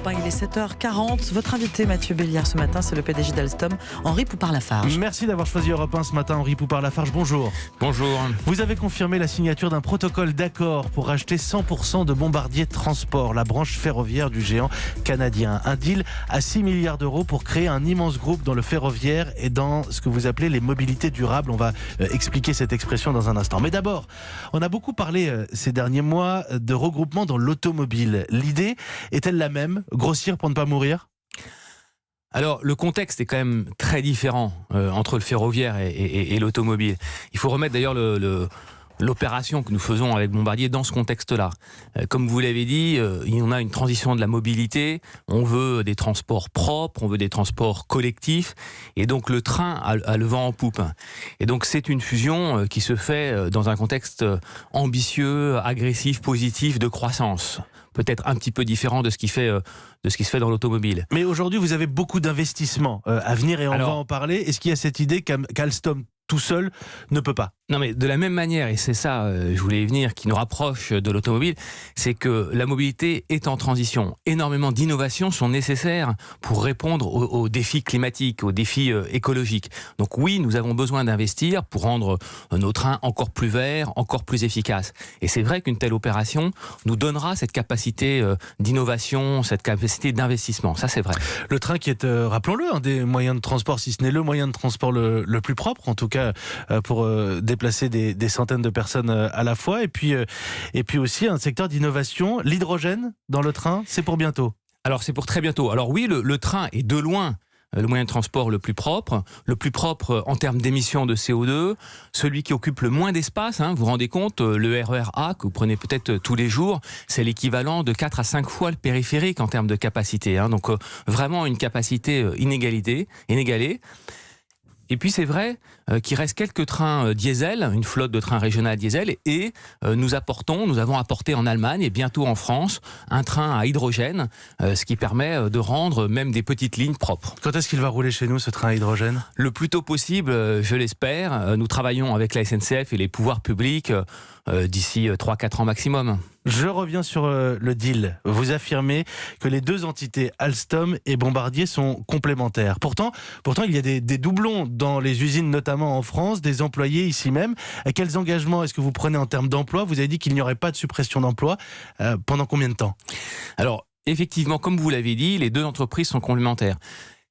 Europe 1, il est 7h40. Votre invité Mathieu Belliard ce matin, c'est le PDG d'Alstom, Henri Poupart-Lafarge. Merci d'avoir choisi Europe 1 ce matin, Henri Poupart-Lafarge. Bonjour. Bonjour. Vous avez confirmé la signature d'un protocole d'accord pour racheter 100% de Bombardier Transport, la branche ferroviaire du géant canadien. Un deal à 6 milliards d'euros pour créer un immense groupe dans le ferroviaire et dans ce que vous appelez les mobilités durables. On va expliquer cette expression dans un instant. Mais d'abord, on a beaucoup parlé ces derniers mois de regroupement dans l'automobile. L'idée est-elle la même ? Grossir pour ne pas mourir ? Alors, le contexte est quand même très différent entre le ferroviaire et l'automobile. Il faut remettre d'ailleurs l'opération que nous faisons avec Bombardier dans ce contexte-là. Comme vous l'avez dit, il y en a une transition de la mobilité, on veut des transports propres, on veut des transports collectifs, et donc le train a le vent en poupe. Et donc c'est une fusion qui se fait dans un contexte ambitieux, agressif, positif, de croissance. Peut-être un petit peu différent de ce qui se fait dans l'automobile. Mais aujourd'hui, vous avez beaucoup d'investissements à venir et on va en parler. Est-ce qu'il y a cette idée qu'Alstom tout seul ne peut pas ? Non, mais de la même manière, et c'est ça, je voulais y venir, qui nous rapproche de l'automobile, c'est que la mobilité est en transition. Énormément d'innovations sont nécessaires pour répondre aux défis climatiques, aux défis écologiques. Donc oui, nous avons besoin d'investir pour rendre nos trains encore plus verts, encore plus efficaces. Et c'est vrai qu'une telle opération nous donnera cette capacité d'innovation, cette capacité d'investissement. Ça, c'est vrai. Le train qui est, rappelons-le, un des moyens de transport, si ce n'est le moyen de transport le plus propre, en tout cas pour déplacer des centaines de personnes à la fois, et puis aussi un secteur d'innovation. L'hydrogène dans le train, c'est pour bientôt. Alors c'est pour très bientôt. Alors oui, le train est de loin le moyen de transport le plus propre en termes d'émissions de CO2, celui qui occupe le moins d'espace. Vous vous rendez compte, le RER A que vous prenez peut-être tous les jours, c'est l'équivalent de 4 à 5 fois le périphérique en termes de capacité. Donc vraiment une capacité inégalée. Et puis c'est vrai qu'il reste quelques trains diesel, une flotte de trains régionaux diesel, et nous avons apporté en Allemagne et bientôt en France un train à hydrogène, ce qui permet de rendre même des petites lignes propres. Quand est-ce qu'il va rouler chez nous, ce train à hydrogène ? Le plus tôt possible, je l'espère. Nous travaillons avec la SNCF et les pouvoirs publics d'ici 3-4 ans maximum. Je reviens sur le deal. Vous affirmez que les deux entités, Alstom et Bombardier, sont complémentaires. Pourtant, il y a des doublons dans les usines, notamment en France, des employés ici même. Quels engagements est-ce que vous prenez en termes d'emploi ? Vous avez dit qu'il n'y aurait pas de suppression d'emplois. Pendant combien de temps ? Alors, effectivement, comme vous l'avez dit, les deux entreprises sont complémentaires.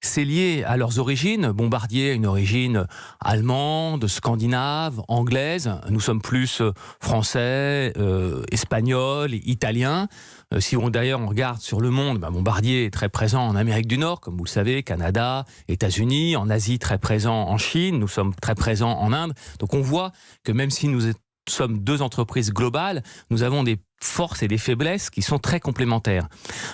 C'est lié à leurs origines. Bombardier a une origine allemande, scandinave, anglaise. Nous sommes plus français, espagnols, italiens. Si on regarde sur le monde, Bombardier est très présent en Amérique du Nord, comme vous le savez, Canada, États-Unis, en Asie très présent en Chine, nous sommes très présents en Inde. Donc on voit que même si nous sommes deux entreprises globales, nous avons des forces et des faiblesses qui sont très complémentaires.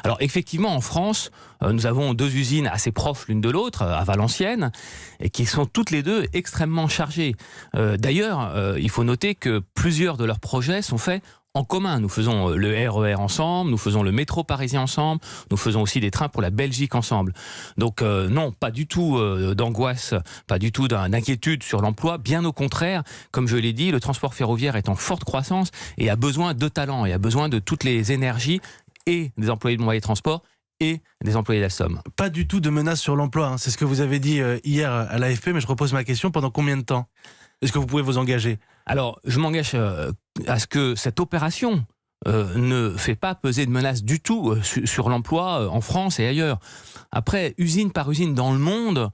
Alors effectivement, en France, nous avons deux usines assez proches l'une de l'autre, à Valenciennes, et qui sont toutes les deux extrêmement chargées. D'ailleurs, il faut noter que plusieurs de leurs projets sont faits en commun. Nous faisons le RER ensemble, nous faisons le métro parisien ensemble, nous faisons aussi des trains pour la Belgique ensemble. Donc non, pas du tout d'angoisse, pas du tout d'inquiétude sur l'emploi. Bien au contraire, comme je l'ai dit, le transport ferroviaire est en forte croissance et a besoin de talents et a besoin de toutes les énergies et des employés de Bombardier Transport et des employés d'Alstom. Pas du tout de menace sur l'emploi, c'est ce que vous avez dit hier à l'AFP, mais je repose ma question, pendant combien de temps ? Est-ce que vous pouvez vous engager ? Alors, je m'engage à ce que cette opération ne fait pas peser de menace du tout sur l'emploi en France et ailleurs. Après, usine par usine dans le monde,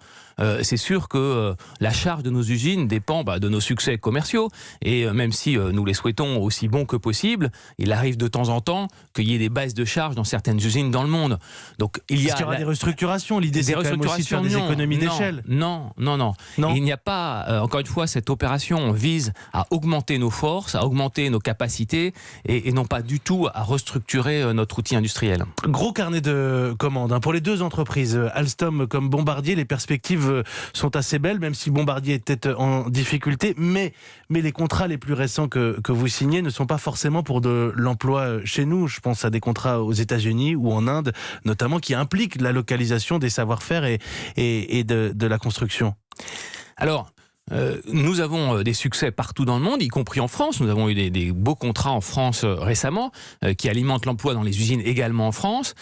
c'est sûr que la charge de nos usines dépend de nos succès commerciaux. Et même si nous les souhaitons aussi bons que possible, il arrive de temps en temps qu'il y ait des baisses de charges dans certaines usines dans le monde. Donc, il y aura des restructurations. L'idée, c'est quand même aussi de faire des économies d'échelle. Non. Il n'y a pas, encore une fois, cette opération vise à augmenter nos forces, à augmenter nos capacités et non pas du tout à restructurer notre outil industriel. Gros carnet de commandes pour les deux entreprises, Alstom comme Bombardier. Les perspectives sont assez belles, même si Bombardier était en difficulté. Mais les contrats les plus récents que vous signez ne sont pas forcément pour de l'emploi chez nous. Je pense à des contrats aux États-Unis ou en Inde, notamment, qui impliquent la localisation des savoir-faire et de la construction. Alors, nous avons des succès partout dans le monde, y compris en France. Nous avons eu des beaux contrats en France récemment, qui alimentent l'emploi dans les usines également en France.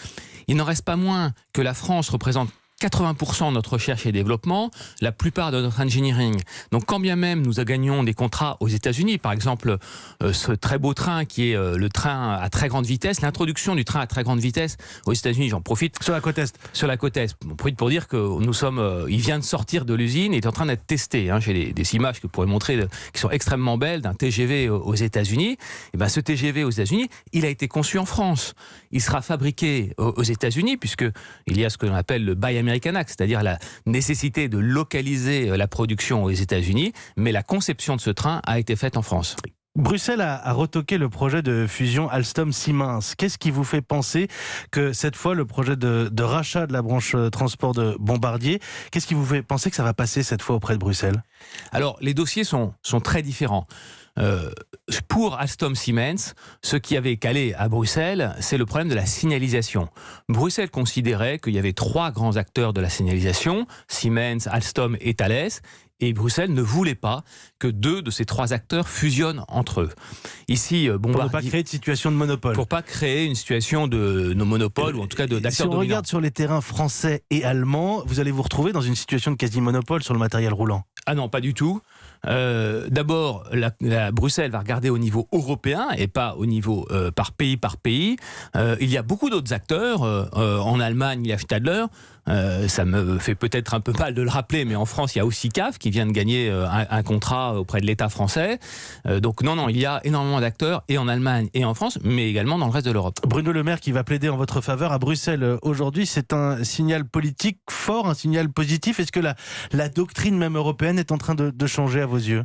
il n'en reste pas moins que la France représente 80% de notre recherche et développement, la plupart de notre engineering. Donc quand bien même nous gagnons des contrats aux États-Unis, par exemple ce très beau train qui est le train à très grande vitesse, l'introduction du train à très grande vitesse aux États-Unis, j'en profite. Sur la côte Est. Sur la côte Est. On profite pour dire que nous sommes, il vient de sortir de l'usine et est en train d'être testé. J'ai des images que je pourrais montrer qui sont extrêmement belles d'un TGV aux États-Unis. Et ben, ce TGV aux États-Unis, il a été conçu en France. Il sera fabriqué aux États-Unis puisque il y a ce que l'on appelle le Buy American Act, c'est-à-dire la nécessité de localiser la production aux États-Unis, mais la conception de ce train a été faite en France. Bruxelles a retoqué le projet de fusion Alstom-Siemens. Qu'est-ce qui vous fait penser que cette fois, le projet de rachat de la branche transport de Bombardier, qu'est-ce qui vous fait penser que ça va passer cette fois auprès de Bruxelles ? Alors, les dossiers sont très différents. Pour Alstom Siemens, ce qui avait calé à Bruxelles, c'est le problème de la signalisation. Bruxelles considérait qu'il y avait 3 grands acteurs de la signalisation, Siemens, Alstom et Thales, et Bruxelles ne voulait pas que 2 de ces 3 acteurs fusionnent entre eux. Ici, Bombardier, pour ne pas créer de situation de monopole. Pour pas créer une situation de monopole, ou en tout cas d'acteurs dominants. Si on regarde sur les terrains français et allemands, vous allez vous retrouver dans une situation de quasi-monopole sur le matériel roulant. Ah non, pas du tout. D'abord, Bruxelles va regarder au niveau européen et pas au niveau par pays. Il y a beaucoup d'autres acteurs. En Allemagne, il y a Stadler. Ça me fait peut-être un peu mal de le rappeler, mais en France, il y a aussi CAF qui vient de gagner un contrat auprès de l'État français. Donc non, il y a énormément d'acteurs et en Allemagne et en France, mais également dans le reste de l'Europe. Bruno Le Maire qui va plaider en votre faveur à Bruxelles aujourd'hui, c'est un signal politique fort, un signal positif. Est-ce que la doctrine même européenne est en train de changer à vos yeux ?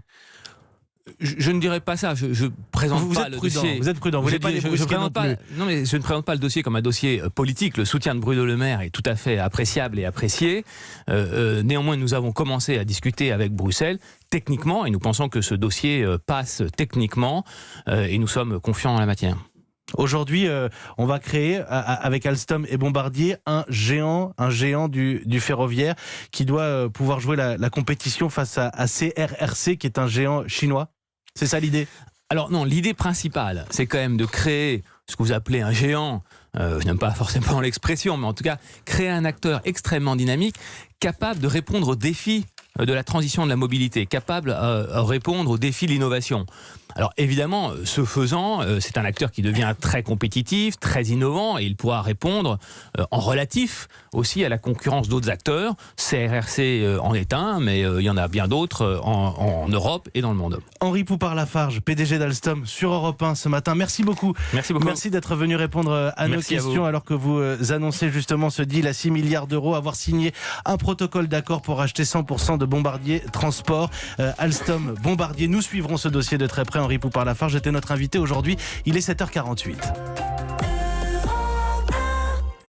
Je ne dirais pas ça. Je présente pas le dossier. Vous êtes prudent. Vous voulez pas les brusquer non plus. Non, mais je ne présente pas le dossier comme un dossier politique. Le soutien de Bruno Le Maire est tout à fait appréciable et apprécié. Néanmoins, nous avons commencé à discuter avec Bruxelles techniquement et nous pensons que ce dossier passe techniquement et nous sommes confiants en la matière. Aujourd'hui, on va créer avec Alstom et Bombardier un géant du ferroviaire qui doit pouvoir jouer la compétition face à CRRC qui est un géant chinois. C'est ça l'idée ? Alors non, l'idée principale, c'est quand même de créer ce que vous appelez un géant. Je n'aime pas forcément l'expression, mais en tout cas, créer un acteur extrêmement dynamique, capable de répondre aux défis de la transition de la mobilité, capable de répondre aux défis de l'innovation. Alors évidemment, ce faisant, c'est un acteur qui devient très compétitif, très innovant, et il pourra répondre en relatif aussi à la concurrence d'autres acteurs. CRRC en est un, mais il y en a bien d'autres en Europe et dans le monde. Henri Poupart-Lafarge, PDG d'Alstom, sur Europe 1 ce matin. Merci beaucoup. Merci beaucoup. Merci d'être venu répondre à nos questions alors que vous annoncez justement ce deal à 6 milliards d'euros, avoir signé un protocole d'accord pour acheter 100% de Bombardier Transport. Alstom, Bombardier, nous suivrons ce dossier de très près. Henri Poupart-Lafarge était notre invité aujourd'hui. Il est 7h48.